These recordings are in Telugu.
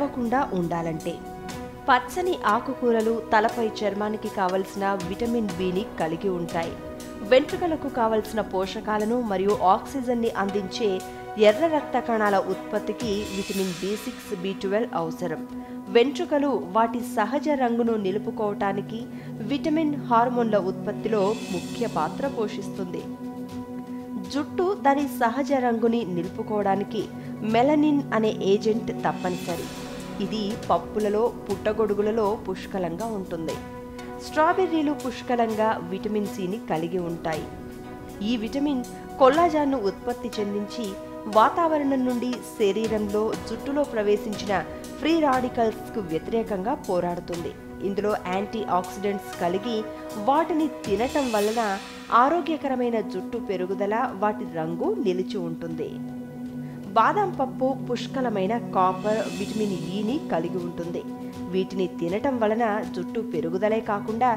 తడవకుండా ఉండాలంటే పచ్చని ఆకుకూరలు తలపై చర్మానికి కావలసిన విటమిన్ బిని కలిగి ఉంటాయి. వెంట్రుకలకు కావలసిన పోషకాలను మరియు ఆక్సిజన్ని అందించే ఎర్ర రక్త కణాల ఉత్పత్తికి విటమిన్ B6, B12 అవసరం. వెంట్రుకలు వాటి సహజ రంగును నిలుపుకోవటానికి విటమిన్ హార్మోన్ల ఉత్పత్తిలో ముఖ్య పాత్ర పోషిస్తుంది. జుట్టు దాని సహజ రంగుని నిలుపుకోవడానికి మెలనిన్ అనే ఏజెంట్ తప్పనిసరి. ఇది పప్పులలో, పుట్టగొడుగులలో పుష్కలంగా ఉంటుంది. స్ట్రాబెర్రీలు పుష్కలంగా విటమిన్ సిని కలిగి ఉంటాయి. ఈ విటమిన్ కొల్లాజాన్ను ఉత్పత్తి చెందించి వాతావరణం నుండి శరీరంలో జుట్టులో ప్రవేశించిన ఫ్రీ రాడికల్స్కు వ్యతిరేకంగా పోరాడుతుంది. ఇందులో యాంటీ ఆక్సిడెంట్స్ కలిగి వాటిని తినటం వలన ఆరోగ్యకరమైన జుట్టు పెరుగుదల, వాటి రంగు నిలిచి ఉంటుంది. బాదం పప్పు పుష్కలమైన కాపర్, విటమిన్ ఇని కలిగి ఉంటుంది. వీటిని తినటం వలన జుట్టు పెరుగుదలే కాకుండా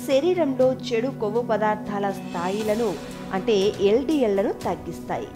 శరీరంలో చెడు కొవ్వు పదార్థాల స్థాయిలను అంటే LDLలను తగ్గిస్తాయి.